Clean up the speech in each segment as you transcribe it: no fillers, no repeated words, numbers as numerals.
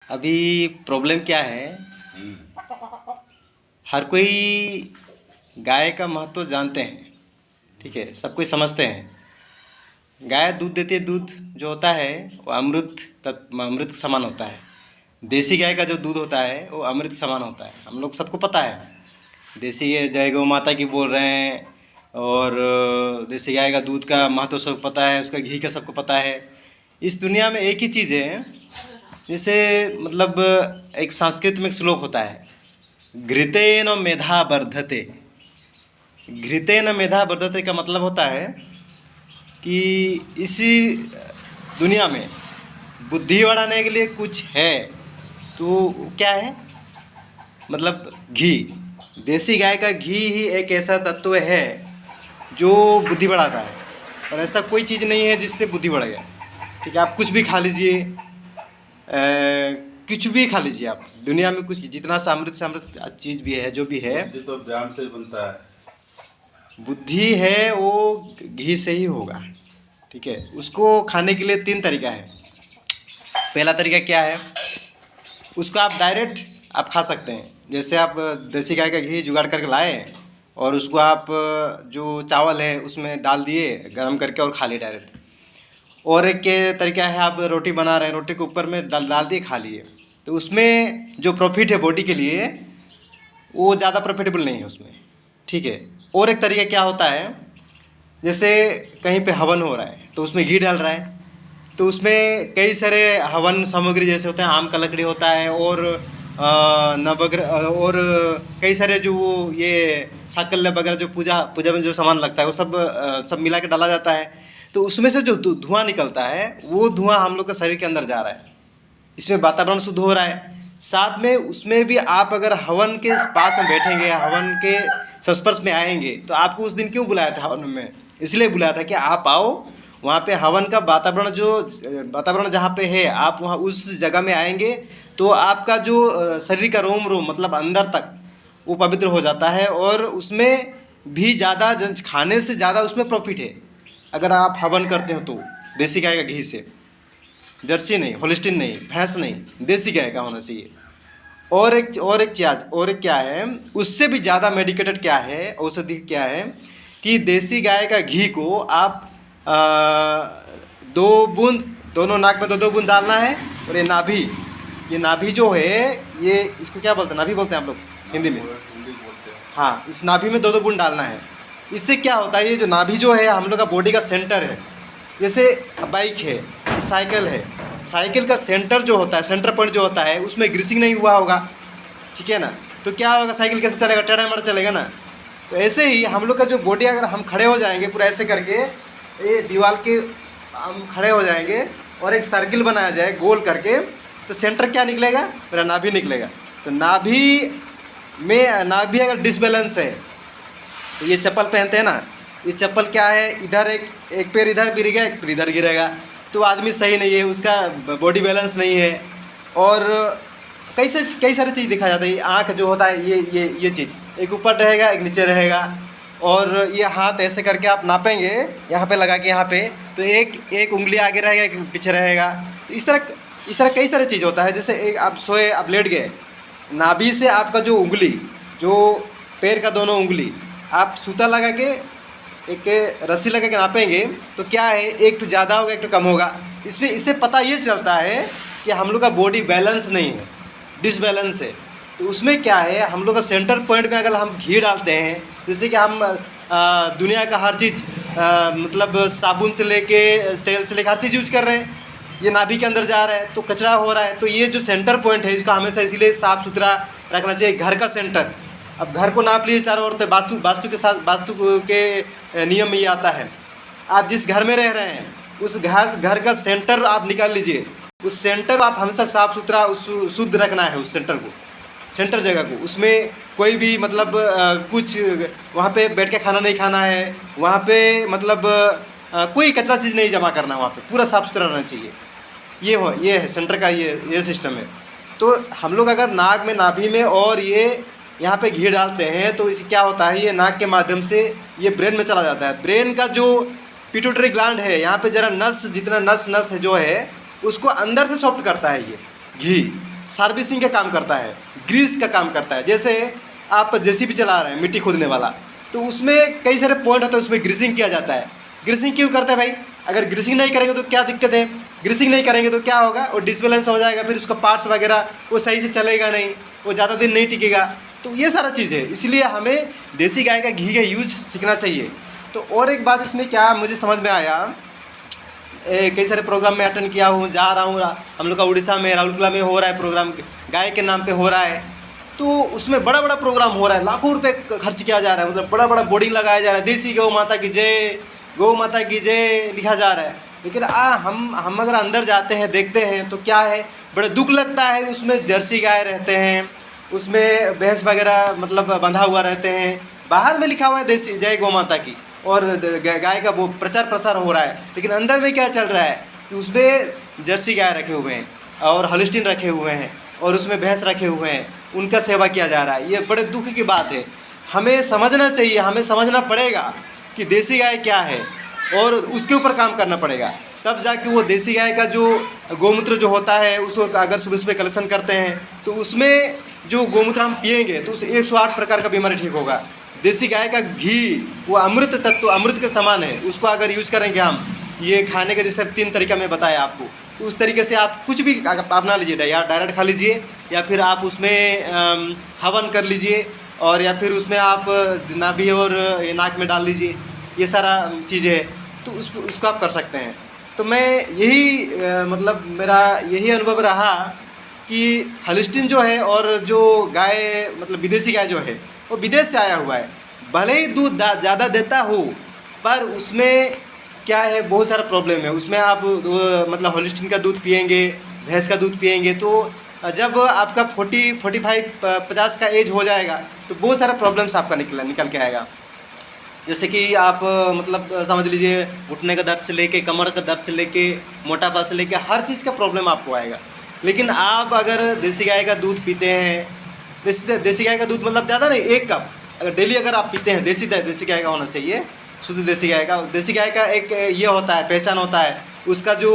अभी प्रॉब्लम क्या है, हर कोई गाय का महत्व जानते हैं। ठीक है, सब कोई समझते हैं। गाय दूध देती है, दूध जो होता है वो अमृत समान होता है। देसी गाय का जो दूध होता है वो अमृत समान होता है, हम लोग सबको पता है। देसी जय गौ माता की बोल रहे हैं, और देसी गाय का दूध का महत्व सबको पता है, उसका घी का सबको पता है। इस दुनिया में एक ही चीज़ है, जैसे मतलब एक संस्कृत में एक श्लोक होता है, घृतेन मेधा वर्धते। घृतेन मेधा वर्धते का मतलब होता है कि इसी दुनिया में बुद्धि बढ़ाने के लिए कुछ है तो क्या है, मतलब घी। देसी गाय का घी ही एक ऐसा तत्व है जो बुद्धि बढ़ाता है, और ऐसा कोई चीज़ नहीं है जिससे बुद्धि बढ़ गया। ठीक है, आप कुछ भी खा लीजिए, कुछ भी खा लीजिए आप, दुनिया में कुछ जितना सा अमृत से अमृत चीज़ भी है, जो भी है, बुद्धि तो ज्ञान से बनता है। बुद्धि है वो घी से ही होगा। ठीक है, उसको खाने के लिए 3 तरीका है। पहला तरीका क्या है, उसको आप डायरेक्ट आप खा सकते हैं। जैसे आप देसी गाय का घी जुगाड़ करके लाए और उसको आप जो चावल है उसमें डाल दिए गरम करके और खा लिए डायरेक्ट। और एक के तरीका है, आप रोटी बना रहे हैं, रोटी के ऊपर में डाल दिए खा लिए। तो उसमें जो प्रॉफिट है बॉडी के लिए वो ज़्यादा प्रॉफिटेबल नहीं है उसमें। ठीक है, और एक तरीका क्या होता है, जैसे कहीं पे हवन हो रहा है तो उसमें घी डाल रहा है, तो उसमें कई सारे हवन सामग्री जैसे होते हैं, आम का लकड़ी होता है, और नवग्रह और कई सारे जो वो ये साकल्य वगैरह जो पूजा में जो सामान लगता है वो सब मिला के डाला जाता है। तो उसमें से जो धुआं निकलता है वो धुआं हम लोग के शरीर के अंदर जा रहा है, इसमें वातावरण शुद्ध हो रहा है। साथ में उसमें भी आप अगर हवन के पास में बैठेंगे, हवन के संस्पर्श में आएंगे, तो आपको उस दिन क्यों बुलाया था हवन में, इसलिए बुलाया था कि आप आओ वहाँ पे हवन का वातावरण जहाँ पे है, आप वहाँ उस जगह में आएंगे तो आपका जो शरीर का रोम रोम मतलब अंदर तक वो पवित्र हो जाता है, और उसमें भी ज़्यादा खाने से ज़्यादा उसमें प्रॉफिट है अगर आप हवन करते हो तो। देसी गाय का घी से, जर्सी नहीं, होलिस्टीन नहीं, भैंस नहीं, देसी गाय का होना चाहिए। और एक क्या है, उससे भी ज़्यादा मेडिकेटेड क्या है, औषधि क्या है, कि देसी गाय का घी को आप 2 बूंद दोनों नाक में 2 बूंद डालना है, और ये नाभि जो है, ये इसको क्या बोलते हैं, नाभि बोलते हैं आप लोग हिंदी में। हाँ, इस नाभि में 2 बूंद डालना है। इससे क्या होता है, ये जो नाभि जो है हम लोग का बॉडी का सेंटर है। जैसे बाइक है, साइकिल है, साइकिल का सेंटर जो होता है, सेंटर पॉइंट जो होता है, उसमें ग्रीसिंग नहीं हुआ होगा। ठीक है ना, तो क्या होगा, साइकिल कैसे चलेगा, टेढ़ा मेढ़ा चलेगा ना। तो ऐसे ही हम लोग का जो बॉडी, अगर हम खड़े हो जाएंगे पूरा ऐसे करके, ये दीवार के हम खड़े हो जाएंगे और एक सर्किल बनाया जाए गोल करके, तो सेंटर क्या निकलेगा, मेरा नाभि निकलेगा। तो नाभि अगर डिसबैलेंस है, तो ये चप्पल पहनते हैं ना, ये चप्पल क्या है, इधर एक पैर इधर गिरेगा, एक पैर इधर गिरेगा, तो आदमी सही नहीं है, उसका बॉडी बैलेंस नहीं है। और कई सारी चीज़ दिखा जाता है। आँख जो होता है, ये चीज़ एक ऊपर रहेगा, एक नीचे रहेगा, और ये हाथ ऐसे करके आप नापेंगे, यहाँ पे लगा के यहाँ पे, तो एक उंगली आगे रहेगा, एक पीछे रहेगा। तो इस तरह कई सारी चीज़ होता है। जैसे एक आप सोए, आप लेट गए, नाभि से आपका जो उंगली, जो पैर का दोनों उंगली, आप सूता लगा के एक रस्सी लगा के नापेंगे, तो क्या है, एक तो ज़्यादा होगा, एक तो कम होगा। इससे पता ये चलता है कि हम लोग का बॉडी बैलेंस नहीं है, डिसबैलेंस है। तो उसमें क्या है, हम लोग का सेंटर पॉइंट में अगर हम घी डालते हैं, जैसे कि हम दुनिया का हर चीज़ मतलब साबुन से लेके तेल से लेकर हर चीज़ यूज कर रहे हैं, ये नाभि के अंदर जा रहा है तो कचरा हो रहा है। तो ये जो सेंटर पॉइंट है, इसको हमेशा इसीलिए साफ़ सुथरा रखना चाहिए। घर का सेंटर, अब घर को नाप लीजिए चारों ओर, वास्तु के नियम में ये आता है। आप जिस घर में रह रहे हैं उस घर का सेंटर आप निकाल लीजिए, उस सेंटर आप हमेशा साफ़ सुथरा शुद्ध रखना है, उस सेंटर जगह को। उसमें कोई भी मतलब कुछ वहाँ पे बैठ के खाना नहीं खाना है, वहाँ पे मतलब कोई कचरा चीज़ नहीं जमा करना, वहाँ पे पूरा साफ़ सुथरा रहना चाहिए। ये है सेंटर का ये सिस्टम है। तो हम लोग अगर नाक में, नाभि में और ये यहाँ पे घी डालते हैं, तो इससे क्या होता है, ये नाक के माध्यम से ये ब्रेन में चला जाता है। ब्रेन का जो पिट्यूटरी ग्लैंड है, यहाँ पे जरा जितना नस है जो है, उसको अंदर से सॉफ्ट करता है ये घी। सर्विसिंग का काम करता है, ग्रीस का काम करता है। जैसे आप जेसीबी चला रहे हैं, मिट्टी खोदने वाला, तो उसमें कई सारे पॉइंट होते हैं, उसमें ग्रीसिंग किया जाता है। ग्रीसिंग क्यों करते हैं भाई? अगर ग्रीसिंग नहीं करेंगे तो क्या दिक्कत है? ग्रीसिंग नहीं करेंगे तो क्या होगा? वो डिसबैलेंस हो जाएगा, फिर उसका पार्ट्स वगैरह वो सही से चलेगा नहीं, वो ज़्यादा दिन नहीं टिकेगा। तो ये सारा चीज़ है, इसलिए हमें देसी गाय का घी का यूज सीखना चाहिए। तो और एक बात इसमें क्या मुझे समझ में आया, कई सारे प्रोग्राम में अटेंड किया हूँ, जा रहा हूँ, हम लोग का उड़ीसा में राउरकेला में हो रहा है प्रोग्राम, गाय के नाम पे हो रहा है। तो उसमें बड़ा बड़ा प्रोग्राम हो रहा है, लाखों रुपए खर्च किया जा रहा है, मतलब बड़ा बड़ा बोर्डिंग लगाया जा रहा है, देसी गौ माता की जय, गौ माता की जय लिखा जा रहा है। लेकिन हम अगर अंदर जाते हैं, देखते हैं, तो क्या है, बड़ा दुख लगता है। उसमें जर्सी गाय रहते हैं, उसमें भैंस वगैरह मतलब बंधा हुआ रहते हैं, बाहर में लिखा हुआ है देसी जय गौ माता की, और गाय का वो प्रचार प्रसार हो रहा है, लेकिन अंदर में क्या चल रहा है कि उसमें जर्सी गाय रखे हुए हैं और हॉलिस्टीन रखे हुए हैं और उसमें भैंस रखे हुए हैं, उनका सेवा किया जा रहा है। ये बड़े दुख की बात है। हमें समझना चाहिए, हमें समझना पड़ेगा कि देसी गाय क्या है और उसके ऊपर काम करना पड़ेगा, तब जाके वो देसी गाय का जो गोमूत्र जो होता है उसको अगर सुबह सुबह कलेक्शन करते हैं तो उसमें जो गोमूत्र हम पिएंगे तो उससे 108 प्रकार का बीमारी ठीक होगा। देसी गाय का घी वो अमृत तत्व, अमृत के समान है, उसको अगर यूज करेंगे हम, ये खाने का जैसे 3 तरीका मैं बताया आपको, तो उस तरीके से आप कुछ भी अपना लीजिए, या डायरेक्ट खा लीजिए, या फिर आप उसमें हवन कर लीजिए, और या फिर उसमें आप नाभि और नाक में डाल दीजिए, ये सारा चीज़ है, तो उसको आप कर सकते हैं। तो मैं यही मतलब मेरा यही अनुभव रहा कि हॉलिस्टीन जो है और जो गाय मतलब विदेशी गाय जो है वो विदेश से आया हुआ है, भले ही दूध ज़्यादा देता हो, पर उसमें क्या है, बहुत सारा प्रॉब्लम है उसमें। आप मतलब हॉलिस्टीन का दूध पिएंगे, भैंस का दूध पिएंगे, तो जब आपका 45-50 का एज हो जाएगा तो बहुत सारा प्रॉब्लम्स आपका निकल के आएगा। जैसे कि आप मतलब समझ लीजिए, घुटने का दर्द से लेके, कमर का दर्द से लेके, मोटापा से लेके, हर चीज़ का प्रॉब्लम आपको आएगा। लेकिन आप अगर देसी गाय का दूध पीते हैं, देसी गाय का दूध मतलब ज़्यादा नहीं, 1 कप अगर डेली अगर आप पीते हैं, देसी गाय का होना चाहिए, शुद्ध देसी गाय का। देसी गाय का एक ये होता है, पहचान होता है, उसका जो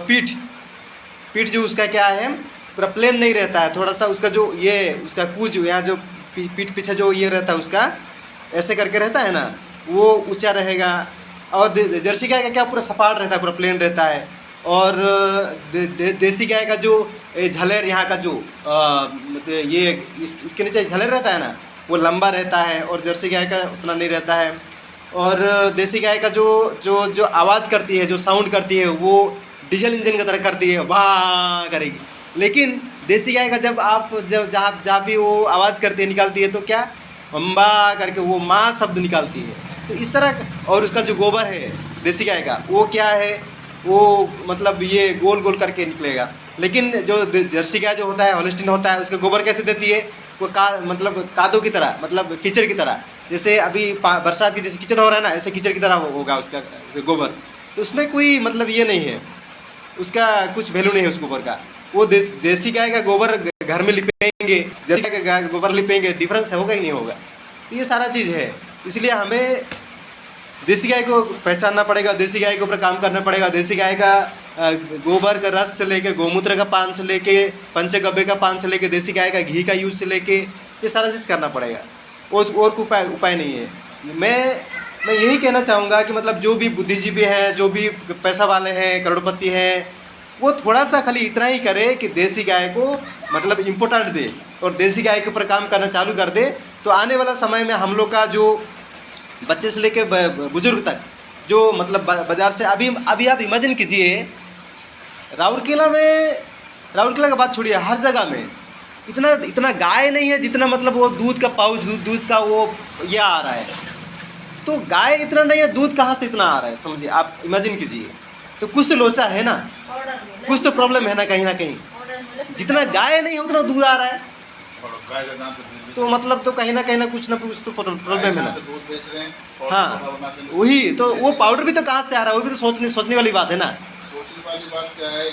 पीठ जो उसका क्या है, पूरा प्लेन नहीं रहता है, थोड़ा सा उसका जो ये उसका कूज यहाँ जो पीठ पीछे जो ये रहता है उसका ऐसे करके रहता है ना, वो ऊंचा रहेगा। और जर्सी गाय का क्या पूरा सपाट रहता है, पूरा प्लेन रहता है। और देसी गाय का जो झलेर यहाँ का जो मतलब ये इसके नीचे झलेर रहता है ना, वो लंबा रहता है, और जर्सी गाय का उतना नहीं रहता है। और देसी गाय का जो आवाज़ करती है, जो साउंड करती है, वो डीजल इंजन की तरह करती है, वाह करेगी। लेकिन देसी गाय का जब आप जहाँ भी वो आवाज़ करती है, निकालती है, तो क्या अम्बा करके वो माँ शब्द निकालती है। तो इस तरह। और उसका जो गोबर है देसी गाय का, वो क्या है, वो मतलब ये गोल गोल करके निकलेगा। लेकिन जो जर्सी गाय जो होता है, हॉलिस्टीन होता है, उसका गोबर कैसे देती है, वो मतलब कादो की तरह, मतलब कीचड़ की तरह। जैसे अभी बरसात की जैसे कीचड़ हो रहा है ना, ऐसे कीचड़ की तरह होगा उसका गोबर। तो उसमें कोई मतलब ये नहीं है, उसका कुछ वैल्यू नहीं है उस गोबर का। वो देसी गाय का गोबर घर में लिपेंगे, जर्सी गाय का गोबर लिपेंगे, डिफरेंस होगा ही नहीं होगा। तो ये सारा चीज़ है, इसलिए हमें देसी गाय को पहचानना पड़ेगा, देसी गाय के ऊपर काम करना पड़ेगा। देसी गाय का गोबर का रस से लेके, गोमूत्र का पान से लेके, पंचगव्य का पान से लेके, देसी गाय का घी का यूज से लेके, ये सारा चीज़ करना पड़ेगा। और उपाय नहीं है। मैं यही कहना चाहूँगा कि मतलब जो भी बुद्धिजीवी हैं, जो भी पैसा वाले हैं, करोड़पति हैं, वो थोड़ा सा खाली इतना ही करे कि देसी गाय को मतलब इम्पोर्टेंट दे और देसी गाय के ऊपर काम करना चालू कर दे। तो आने वाला समय में हम लोग का जो बच्चे से लेके बुजुर्ग तक, जो मतलब बाज़ार से अभी आप इमेजिन कीजिए, राउरकेला का बात छोड़िए, हर जगह में इतना गाय नहीं है जितना मतलब वो दूध का पाउच, दूध का वो ये आ रहा है। तो गाय इतना नहीं है, दूध कहाँ से इतना आ रहा है, समझिए आप इमेजिन कीजिए। तो कुछ तो लोचा है ना, कुछ तो प्रॉब्लम है ना कहीं। जितना गाय नहीं है उतना दूध आ रहा है, तो मतलब तो कहीं ना कुछ तो प्रॉब्लम है ना। हाँ, वही तो, वो पाउडर भी तो कहाँ से आ रहा है, वो भी तो सोचने वाली बात है ना। सोचने वाली बात क्या है,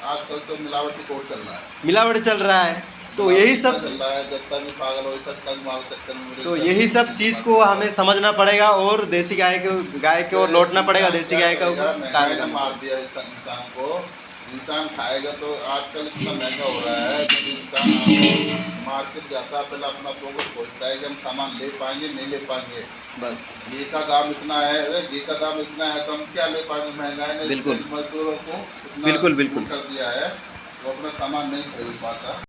आजकल तो मिलावटी कोड चल रहा है, मिलावटी चल रहा है। तो यही सब चल रहा है, जनता भी पागल हो, सस्ता माल चक्कर में। तो यही सब चीज़ को हमें समझना पड़ेगा और देसी गाय के ओर लौटना पड़ेगा। देसी गाय का कार्य मार दिया इस इंसान को, इंसान खाएगा तो आजकल इतना महंगा हो रहा है, जब इंसान मार्केट जाता है पहले अपना फोकस सोचता है कि हम सामान ले पाएंगे नहीं ले पाएंगे। बस घी का दाम इतना है, अरे घी का दाम इतना है तो हम क्या ले पाएंगे, महंगाई ने बिल्कुल। मजदूरों को इतना बिल्कुल, बिल्कुल। कर दिया है, वो अपना सामान नहीं खरीद पाता।